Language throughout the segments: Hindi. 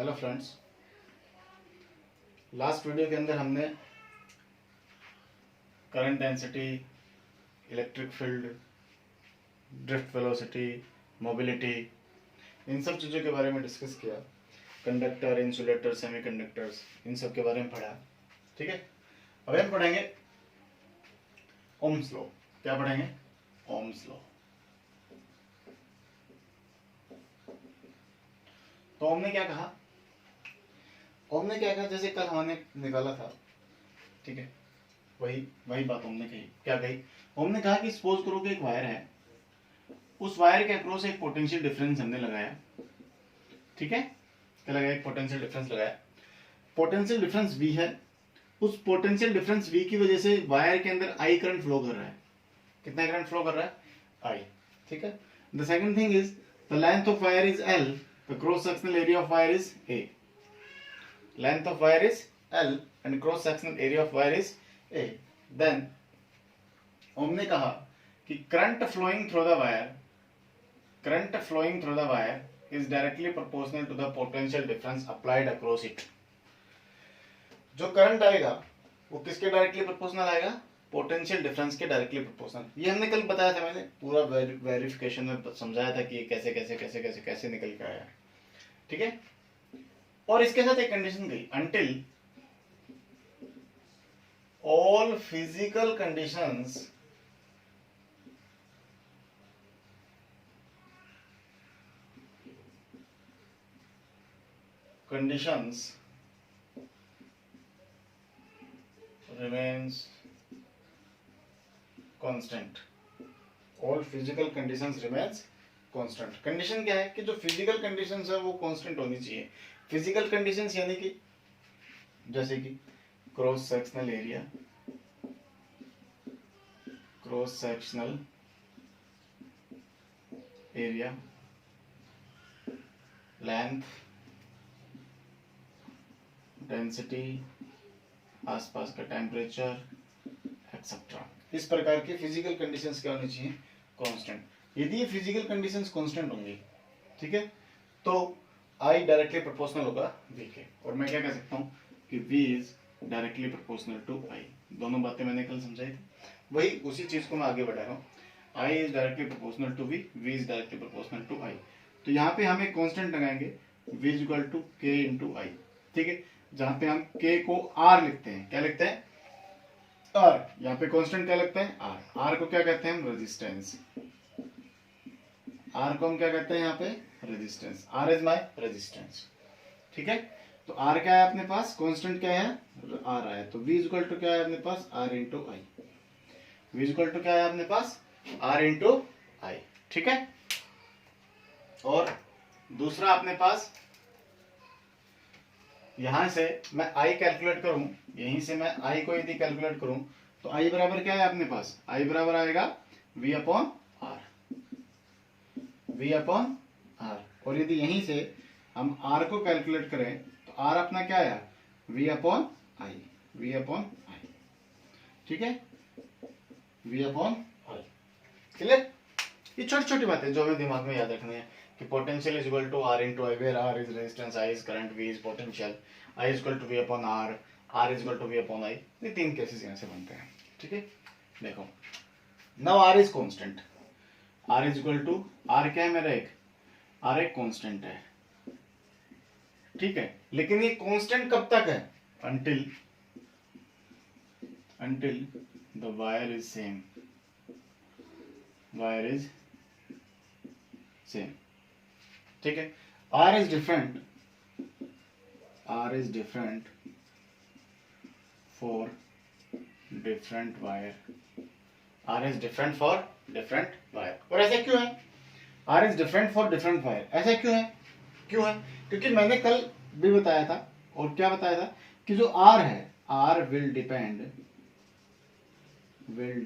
हेलो फ्रेंड्स, लास्ट वीडियो के अंदर हमने current density, electric field, drift velocity, mobility, इन सब चीज़ों के बारे में डिस्कस किया। कंडक्टर, इंसुलेटर, सेमीकंडक्टर्स, इन सब के बारे में पढ़ा। ठीक है, अब हम पढ़ेंगे ओम्स लॉ। क्या पढ़ेंगे? Ohm's law. तो ओम ने क्या कहा? ओम ने क्या कहा? जैसे कल हमने निकाला था, ठीक है, वही बात ओम ने कही। क्या कही? ओम ने कहा कि सपोज करो कि एक वायर है, उस वायर के अक्रॉस एक पोटेंशियल डिफरेंस हमने लगाया। ठीक है, क्या लगाया? एक पोटेंशियल डिफरेंस लगाया। पोटेंशियल डिफरेंस V है। उस पोटेंशियल डिफरेंस V की वजह से वायर के अंदर I करंट फ्लो कर रहा है। कितना करंट फ्लो कर रहा है? I। ठीक है। The second thing is the length of wire is L, the cross sectional area of wire is A। Length of wire is L and cross sectional area of wire is A. Then हमने कहा कि current flowing through the wire is directly proportional to the potential difference applied across it. जो करंट आएगा वो किसके डायरेक्टली प्रोपोर्शनल आएगा? पोटेंशियल डिफरेंस के डायरेक्टली प्रोपोर्शनल। ये हमने कल बताया था, मैंने पूरा वेरिफिकेशन में समझाया था कि ये कैसे कैसे कैसे कैसे कैसे निकल के आया। ठीक है, और इसके साथ एक कंडीशन गई, until all physical conditions remains constant. All physical conditions remains constant. Condition क्या है कि जो फिजिकल कंडीशंस है वो कांस्टेंट होनी चाहिए। फिजिकल कंडीशंस यानी कि जैसे कि cross sectional area, length, density, आसपास का टेम्परेचर एक्सेट्रा। इस प्रकार की फिजिकल कंडीशंस क्या होनी चाहिए? कांस्टेंट। यदि ये फिजिकल कंडीशंस कांस्टेंट होंगी, ठीक है, तो I डायरेक्टली प्रोपोर्शनल होगा V के। और मैं क्या कह सकता हूँ कि V is directly proportional to I। दोनों बातें मैंने कल समझाई थी, वही उसी चीज को मैं आगे बढ़ा रहा हूँ। I is directly proportional to V, V is directly proportional to I। तो यहाँ पे हम एक कांस्टेंट लगाएंगे, V is equal to K into I। ठीक है, जहां पे हम K को R लिखते हैं। क्या लिखते हैं? R। यहाँ पे कांस्टेंट क्या लगता है? R। R को क्या कहते हैं हम? रेजिस्टेंस। R को हम क्या कहते हैं यहाँ पे? Resistance. R is my resistance. ठीक है, तो R क्या है अपने पास? कांस्टेंट क्या है? R है। तो V इज इक्वल टू क्या है अपने पास? R into I। V is equal to क्या है अपने पास? R into I। ठीक है, और दूसरा अपने पास यहां से मैं I कैलकुलेट करूं, यहीं से मैं I को यदि कैलकुलेट करूं तो I बराबर क्या है अपने पास? I बराबर आएगा V upon R। V upon R। और यदि यहीं से हम R को कैलकुलेट करें तो R अपना क्या आया? V upon I। V upon I। ठीक है, V अपॉन I। क्लियर? ये छोटी छोटी बातें जो हमें दिमाग में याद रखनी है कि potential is equal to R into I, where R is resistance, I is current, V is potential, I is equal to V upon R, R is equal to V upon I। ये तीन केसेस यहाँ से बनते हैं। ठीक है, देखो, now R is constant. R is equal to, R क्या है मेरा? R एक कांस्टेंट है। ठीक है, लेकिन ये कांस्टेंट कब तक है? until the wire is same। ठीक है, R is different for different wire। R is different for different wire। और ऐसा क्यों है? R is different for different wire। ऐसा क्यों है? क्योंकि मैंने कल भी बताया था, और क्या बताया था कि जो R है, R will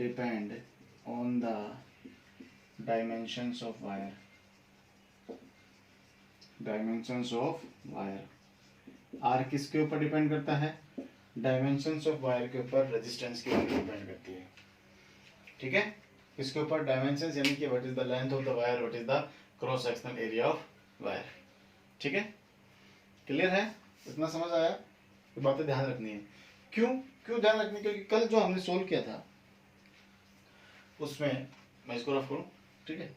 depend on the dimensions of wire। R किसके ऊपर डिपेंड करता है? डायमेंशंस ऑफ वायर के ऊपर, रेजिस्टेंस के ऊपर डिपेंड करती है। ठीक है, किसके ऊपर? डायमेंशंस, यानी कि what is the length of the wire, what is the cross sectional area of wire. ठीक है, क्लियर है? इतना समझ आया? ये बातें ध्यान रखनी है। क्यों क्यों ध्यान रखनी? क्योंकि कल जो हमने सोल्व किया था उसमें, मैं इसको रफ करूं, ठीक है,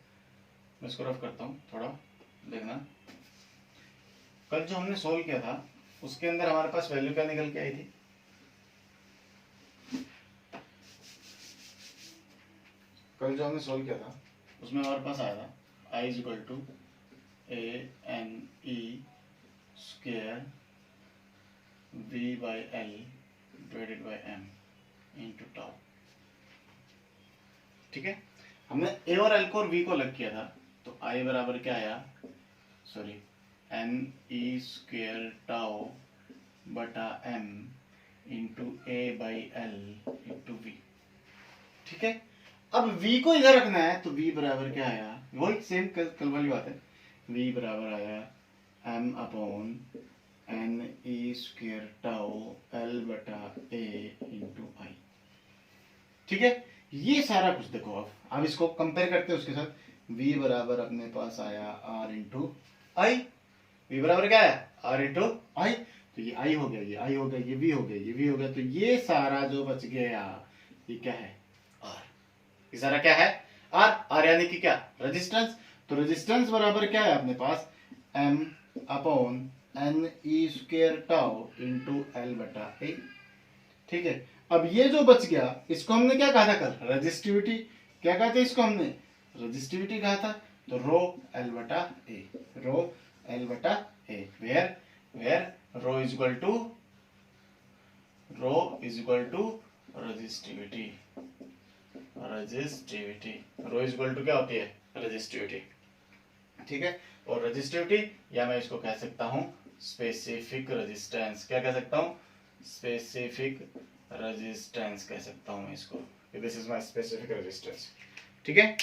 मैं इसको रफ करता हूँ, थोड़ा देखना। कल जो हमने सोल्व किया था उसके अंदर हमारे पास वैल्यू क्या निकल के आई थी? कल जो हमने सोल्व किया था उसमें हमारे पास आया था I is equal to ANE square V/L divided by M into tau. ठीक है, हमने ए और एल को और वी को अलग किया था, तो आई बराबर क्या आया, सॉरी, NE स्क्वायर टाउ बटा M into A/L into V. ठीक है, अब v को इधर रखना है तो v बराबर क्या आया, वही सेम कल वाली बात है, v बराबर आया m upon NE square tau L बटा A इंटू आई। ठीक है, ये सारा कुछ देखो। अब इसको कंपेयर करते हैं उसके साथ। v बराबर अपने पास आया r इंटू आई। v बराबर क्या है, r इंटू आई। तो ये i हो गया, ये i हो गया, ये v हो गया, ये v हो गया, तो ये सारा जो बच गया ये क्या है, r। ये सारा क्या है, r। r यानी कि क्या, रेजिस्टेंस। तो रेजिस्टेंस बराबर क्या है अपने पास, m upon NE square tau into L बटा A। ठीक है, अब ये जो बच गया इसको हमने क्या कहा था कल, रेजिस्टिविटी। क्या कहा था इसको हमने, रेजिस्टिविटी कहा था। तो रो L बटा A, रो L बटा A, where rho is equal to resistivity. Rho is equal to क्या होती है, रेजिस्टिविटी। ठीक है, और रेजिस्टिविटी या मैं इसको कह सकता हूं स्पेसिफिक रेजिस्टेंस। क्या कह सकता हूं, स्पेसिफिक रेजिस्टेंस कह सकता हूं मैं इसको, this is my specific resistance. ठीक है,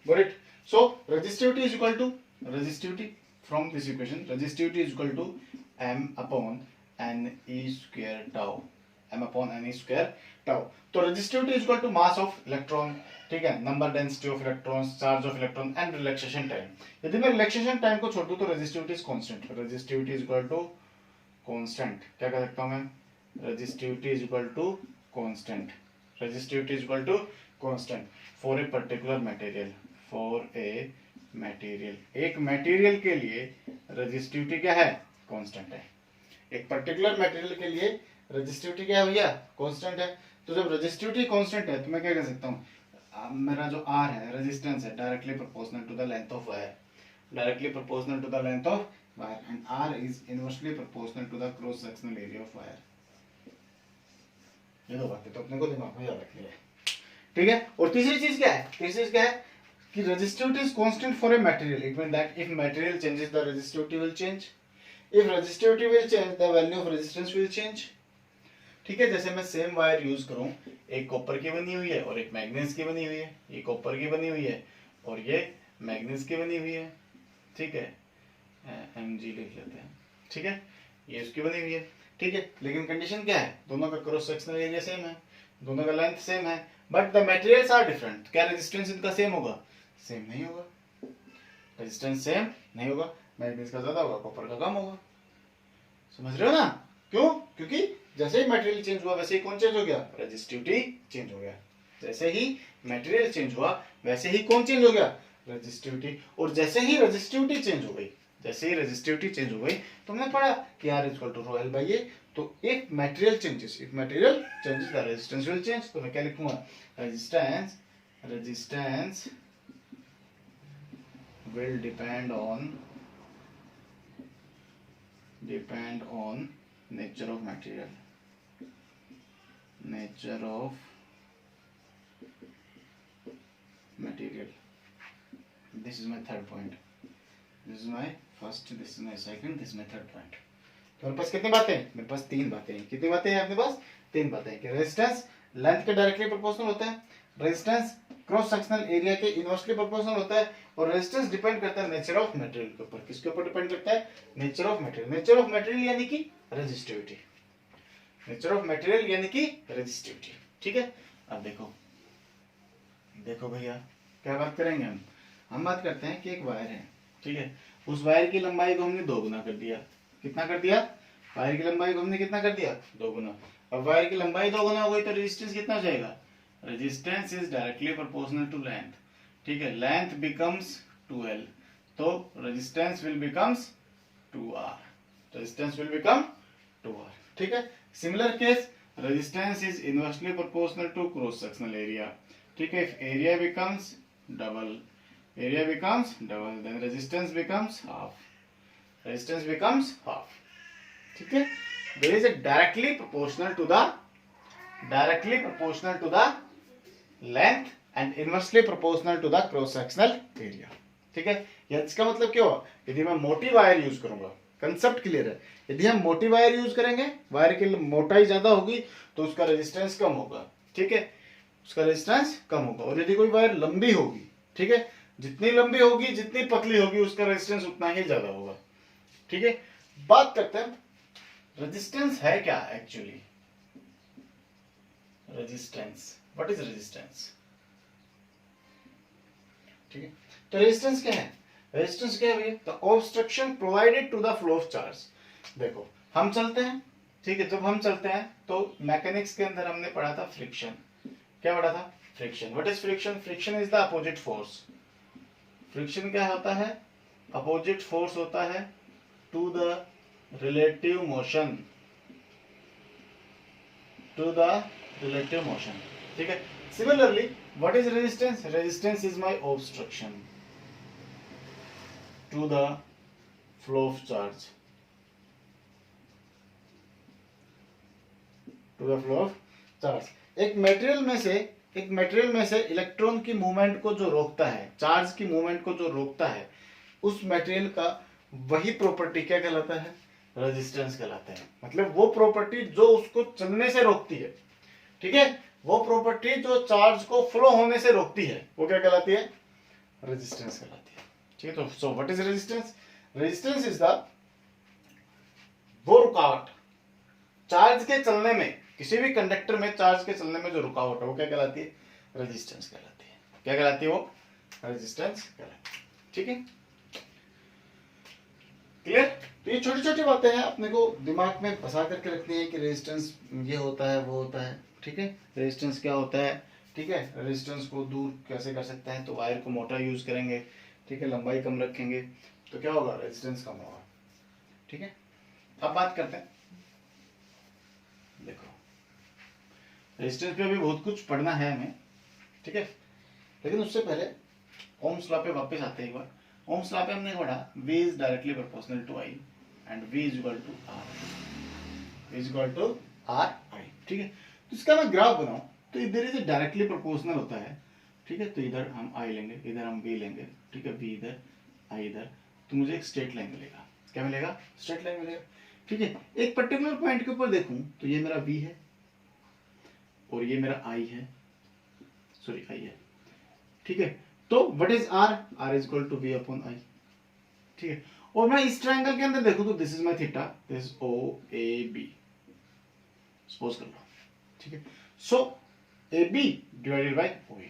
got it. So resistivity is equal to, resistivity from this equation, resistivity is equal to m upon NE square tau, m upon NE square tau. तो resistivity is equal to mass of electron, ठीक है, number density of electrons, charge of electron and relaxation time. यदि मैं रिलैक्सेशन टाइम को छोड़ दूं तो resistivity is constant. Resistivity is equal to constant, क्या कह सकता हूं मैं, resistivity is equal to constant. Resistivity is equal to constant for a particular material, for a material. एक मटेरियल के लिए रेजिस्टिविटी क्या है, कांस्टेंट है। एक पर्टिकुलर मटेरियल के लिए रेजिस्टिविटी क्या है भैया, कांस्टेंट है। तो जब रेजिस्टिविटी कांस्टेंट है तो मैं क्या कह सकता हूँ, मेरा जो R है, रेजिस्टेंस है, directly proportional to the length of wire, directly proportional to the length of wire, and R is inversely proportional to the cross sectional area of wire. ये दो बातें तो अपने को दिमाग में याद रखनी है। ठीक है, और तीसरी चीज क्या है, तीसरी चीज क्या है कि resistivity is constant for a material. It mean that if material changes the resistivity will change, if resistivity will change the value of resistance will change. ठीक है, जैसे मैं सेम वायर यूज करूं, एक कॉपर की बनी हुई है और एक मैग्नीज की बनी हुई है, ये कॉपर की बनी हुई है और ये मैग्नीज की बनी हुई है। ठीक है, Mg लिख लेते हैं। ठीक है, ये इसकी बनी हुई है। ठीक है, लेकिन कंडीशन क्या है, दोनों का क्रॉस सेक्शनल एरिया सेम है, दोनों का लेंथ सेम है, but the materials are different. क्या रेजिस्टेंस इनका सेम होगा, सेम नहीं होगा, रेजिस्टेंस सेम नहीं होगा। मैग्नीज का ज्यादा होगा, कॉपर का कम होगा। समझ रहे हो ना, क्यों, क्योंकि जैसे ही मटेरियल चेंज हुआ वैसे ही कौन चेंज हो गया, रेजिस्टिविटी चेंज हो गया। जैसे ही मटेरियल चेंज हुआ वैसे ही कौन चेंज हो गया, रेजिस्टिविटी। और जैसे ही रेजिस्टिविटी चेंज हो गई, जैसे ही रेजिस्टिविटी चेंज हो गई तो हमने पढ़ा कि R equal to rho L by A। तो if material changes, the resistance will change. तो मैं क्या लिखूंगा, resistance will depend on nature of material, this is my third point, this is my first, this is my second, this is my third point। तो मेरे पास कितनी बातें हैं, मेरे पास तीन बातें हैं। कितनी बातें हैं अपने पास, तीन बातें हैं कि रेजिस्टेंस लेंथ के डायरेक्टली प्रोपोर्शनल होता है, रेजिस्टेंस क्रॉस सेक्शनल एरिया के इनवर्सली प्रोपोर्शनल होता है, और रेजिस्टेंस डिपेंड करता है नेचर ऑफ मटेरियल के ऊपर। किसके ऊपर डिपेंड करता है, nature of material. Nature of material यानी कि रेजिस्टिविटी, नेचर ऑफ मटेरियल यानी कि रेजिस्टिविटी। ठीक है, अब देखो भैया क्या बात करेंगे हम बात करते हैं कि एक वायर है, ठीक है, उस वायर की लंबाई को हमने 2 गुना कर दिया। कितना कर दिया, वायर की लंबाई को हमने कितना कर दिया, 2 गुना। अब वायर की लंबाई 2 गुना हो गई तो रेजिस्टेंस कितना हो जाएगा, resistance is directly proportional to length. ठीक है, लेंथ बिकम्स 2l, तो resistance will becomes 2r, resistance will become 2r। ठीक है, similar case resistance is inversely proportional to cross sectional area. ठीक है, if area becomes double, then resistance becomes half, resistance becomes half। ठीक है, there is a directly proportional to the length and inversely proportional to the cross sectional area। ठीक है, इसका मतलब क्या हुआ, यदि मैं मोटी वायर यूज करूंगा, कंसेप्ट क्लियर है, यदि हम मोटी वायर यूज करेंगे, वायर की मोटाई ज्यादा होगी तो उसका रेजिस्टेंस कम होगा। ठीक है, उसका रेजिस्टेंस कम होगा। और यदि कोई वायर लंबी होगी, ठीक है, जितनी लंबी होगी जितनी पतली होगी उसका रेजिस्टेंस उतना ही ज्यादा होगा। ठीक है, बात करते हैं रेजिस्टेंस है क्या actually. Resistance, what is resistance. ठीक है, तो रेजिस्टेंस क्या है, रेजिस्टेंस क्या है भैया, the obstruction provided to the flow of charge. देखो हम चलते हैं, ठीक है, जब हम चलते हैं तो मैकेनिक्स के अंदर हमने पढ़ा था फ्रिक्शन। क्या पढ़ा था, friction. What is friction, friction is the opposite force. Friction क्या होता है, अपोजिट फोर्स होता है to the relative motion, to the relative motion. ठीक है, similarly what is resistance, resistance is my obstruction to the flow of charge, to the flow of charge. एक मटेरियल में से इलेक्ट्रॉन की मूवमेंट को जो रोकता है, चार्ज की मूवमेंट को जो रोकता है, उस मटेरियल का वही प्रॉपर्टी क्या कहलाता है, रेजिस्टेंस कहलाता है। मतलब वो प्रॉपर्टी जो उसको चलने से रोकती है। ठीक है, वो प्रॉपर्टी जो चार्ज को फ्लो होने से रोकती है वो क्या कहलाती है, रेजिस्टेंस कहलाती है। ठीक है, तो so what is resistance, resistance is the वो रुकावट चार्ज के चलने में, किसी भी कंडक्टर में चार्ज के चलने में जो रुकावट है वो क्या कहलाती है, रेजिस्टेंस कहलाती है। क्या कहलाती है वो, रेजिस्टेंस कहलाती है। ठीक है, क्लियर। तो ये छोटी छोटी बातें हैं अपने को दिमाग में बसा करके रखनी है कि रेजिस्टेंस ये होता है वो होता है। ठीक है, रेजिस्टेंस क्या होता है। ठीक है, रेजिस्टेंस को दूर कैसे कर सकते हैं, तो वायर को मोटा यूज करेंगे। ठीक है, लंबाई कम रखेंगे तो क्या होगा, रेजिस्टेंस कम होगा। ठीक है, अब बात करते हैं, देखो रेजिस्टेंस पे अभी बहुत कुछ पढ़ना है हमें। ठीक है, लेकिन उससे पहले ओम्स लॉ पे वापस आते हैं एक बार। ओम्स लॉ पे हमने पढ़ा V is directly proportional to I and V is equal to R, V is equal to R I। ठीक है, तो इसका मैं ग्राफ बनाऊं तो इधर इज डायरेक्टली प्रोपोर्शनल होता है। ठीक है, तो इधर हम I लेंगे, इधर हम V लेंगे। ठीक है, V इधर I इधर, तो मुझे एक स्ट्रेट लाइन मिलेगा। क्या मिलेगा, स्ट्रेट लाइन मिलेगा। ठीक है, एक पर्टिकुलर पॉइंट के ऊपर देखूं तो ये मेरा V है और ये मेरा I है, सॉरी I है। ठीक है, तो what is R, R is equal to V upon I। ठीक है, और मैं इस ट्रायंगल के अंदर देखूं तो this is my theta, this is OAB, suppose कर लो। ठीक है, so AB divided by OA,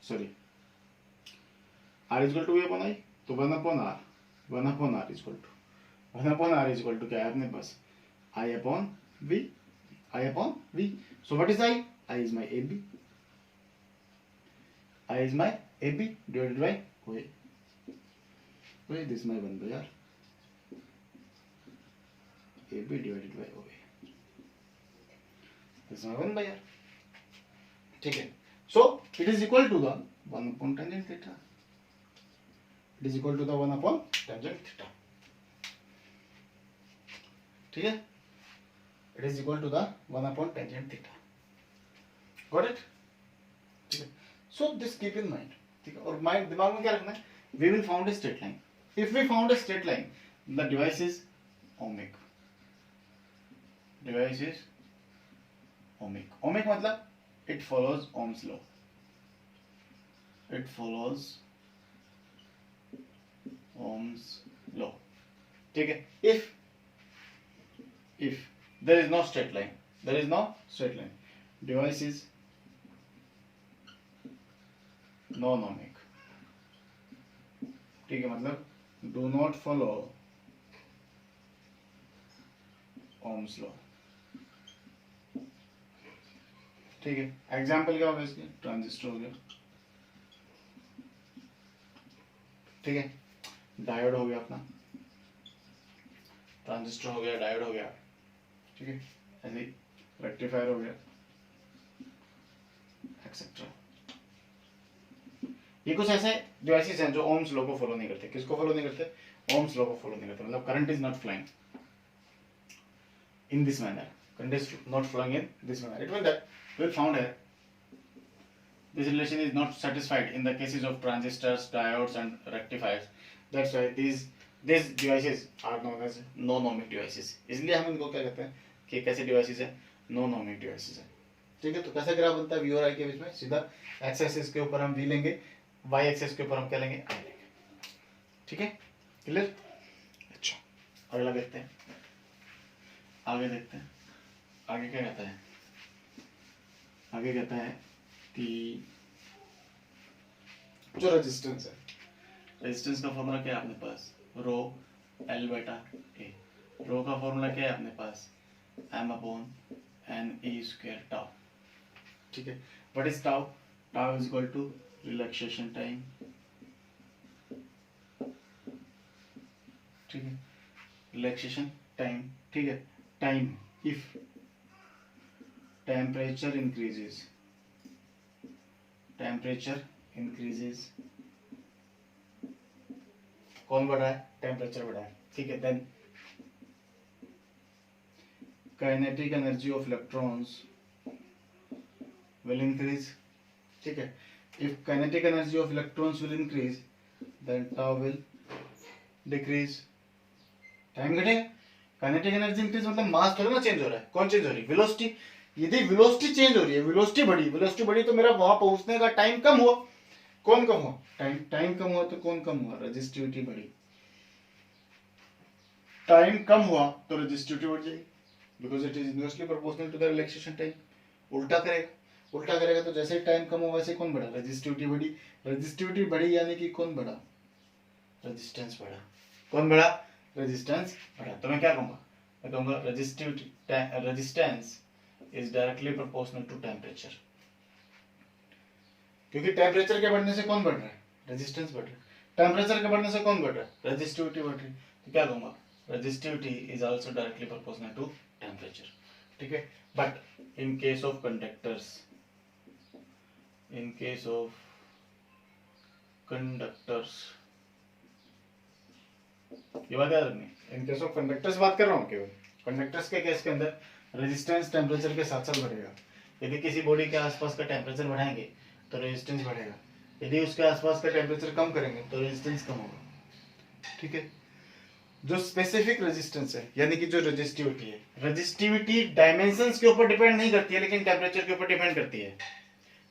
sorry R is equal to V upon I, तो 1 upon R, 1 upon R is equal to 1 upon R is equal to क्या है अपने पास, I upon V, I upon V। So what is I? I is my AB. I is my AB divided by OA. OA, this is my 1 by R. AB divided by OA. This is my 1 by R. ठीक है, so it is equal to the 1 upon tangent theta. It is equal to the 1 upon tangent theta. ठीक है, it is equal to the 1 upon tangent theta. Got it? ठीक है, so this keep in mind। ठीक है, और माइंड दिमाग में क्या रखना है, we will found a straight line। If we found a straight line, the device is ohmic। Device is ohmic। Ohmic मतलब it follows Ohm's law। It follows Ohm's law। ठीक है, if there is no straight line, there is no straight line, device is non-ohmic। ठीक है, मतलब do not follow Ohm's law. ठीक है, एग्जाम्पल क्या होगा इसके, ट्रांजिस्टर हो गया, ठीक है, डायोड हो गया अपना, ट्रांजिस्टर हो गया, डायोड हो गया, ठीक है, ऐसे रेक्टिफायर हो गया, एक्सेट्रा। ये कुछ ऐसे डिवाइसेस हैं जो ओम्स लॉ को फॉलो नहीं करते। किसको फॉलो नहीं करते? ओम्स लॉ को फॉलो नहीं करते, मतलब current is not flowing in this manner. Current is not flowing in this manner. It means that we found here this relation is not satisfied in the cases of transistors, diodes, and rectifiers. That's why these devices are known as non-ohmic devices. इसलिए हम इनको क्या कहते हैं कि कैसे devices है, non-ohmic devices है। ठीक है, तो कैसा ग्राफ बनता है V और I के बीच में? सीधा x एक्सिस के ऊपर हम V लेंगे, y एक्सिस के ऊपर हम क्या लेंगे, I लेंगे। ठीक है, क्लियर? अच्छा, अगला देखते हैं, आगे देखते हैं, आगे क्या कहता है? आगे कहता है कि जो रेजिस्टेंस है, रेजिस्टेंस का फॉर्मूला क्या है अपने पास? रो एल बटा ए। रो का फॉर्मूला क्या है अपने पास? M upon N E square tau. ठीक है, what is tau? Tau is equal to relaxation time. ठीक है, रिलैक्सेशन टाइम। ठीक है, time if temperature increases कौन बढ़ा है? टेम्परेचर बढ़ा है। ठीक है, then kinetic energy of electrons will increase. ठीक है, if kinetic energy of electrons will increase then tau will decrease, time घटेगा। काइनेटिक एनर्जी इंक्रीज मतलब मास थोड़ा ना चेंज हो रहा है, कौन चेंज हो रही है? वेलोसिटी। यदि वेलोसिटी चेंज हो रही है, वेलोसिटी बढ़ी तो मेरा वहां पहुंचने का टाइम कम हुआ। कौन कम हुआ? टाइम कम हुआ तो कौन कम हुआ? रेजिस्टिविटी बढ़ी। टाइम कम हुआ तो रेजिस्टिविटी बढ़ जाएगी, because it is inversely proportional to the relaxation time. उल्टा करेगा तो जैसे टाइम कम हुआ वैसे कौन बढ़ा? रेजिस्टिविटी बढ़ी। रेजिस्टिविटी बढ़ी यानी कि कौन बढ़ा? रेजिस्टेंस बढ़ा। कौन बढ़ा? रेजिस्टेंस बढ़ा। तो मैं क्या कहूंगा? मैं कहूंगा resistance is directly proportional to temperature, क्योंकि टेम्परेचर के बढ़ने से कौन बढ़ रहा है? रेजिस्टेंस बढ़ रहा है। टेम्परेचर के बढ़ने से कौन बढ़ रहा है? रेजिस्टिविटी बढ़ रही है। तो क्या कहूंगा? Resistivity is also directly proportional to temperature. ठीक है, but in case of conductors, ये बात याद रखनी। इन केस ऑफ कंडक्टर्स बात कर रहा हूँ, केवल कंडक्टर्स के केस के अंदर रेजिस्टेंस टेम्परेचर के साथ साथ बढ़ेगा। यदि किसी बॉडी के आसपास का टेम्परेचर बढ़ाएंगे तो रेजिस्टेंस बढ़ेगा, यदि उसके आसपास का टेम्परेचर कम करेंगे तो रेजिस्टेंस कम होगा। ठीक है, जो स्पेसिफिक रेजिस्टेंस है यानी कि जो रेजिस्टिविटी है, रेजिस्टिविटी डायमेंशंस के ऊपर डिपेंड नहीं करती है, लेकिन टेम्परेचर के ऊपर डिपेंड करती है।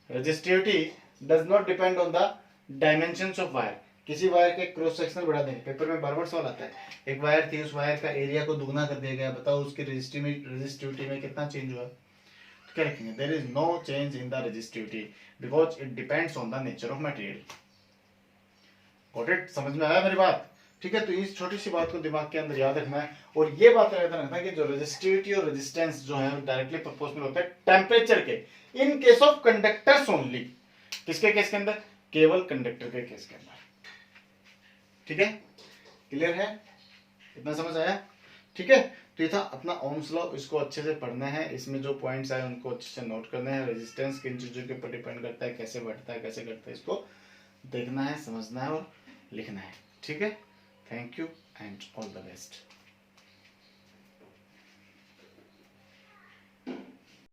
Resistivity does not depend on the dimensions of wire. किसी वायर के क्रॉस सेक्शनल बढ़ा देंगे, पेपर में बार बार सवाल आता है, एक वायर थी, उस वायर का एरिया को दुगना कर दिया गया, बताओ उसकी रेजिस्टिविटी में कितना चेंज हुआ? तो क्या लिखेंगे? There is no change in the resistivity because it depends on the nature of material. Got it? समझ में आया मेरी बात? ठीक है, तो इस छोटी सी बात को दिमाग के अंदर याद रखना है, और ये बात याद रखना है कि जो रेजिस्टिविटी और रेजिस्टेंस जो है डायरेक्टली प्रोपोर्शनल होता है टेम्परेचर के, इन केस ऑफ कंडक्टर्स ओनली। किसके केस के अंदर? केवल कंडक्टर के केस के अंदर। ठीक है, क्लियर है? इतना समझ आया? ठीक है, तो ये था अपना ओम्स लॉ। इसको अच्छे से पढ़ना है, इसमें जो पॉइंट्स आए उनको अच्छे से नोट करना है। रेजिस्टेंस किन चीजों के ऊपर डिपेंड करता है, कैसे बढ़ता है, कैसे घटता है, इसको देखना है, समझना है और लिखना है। ठीक है, thank you and all the best.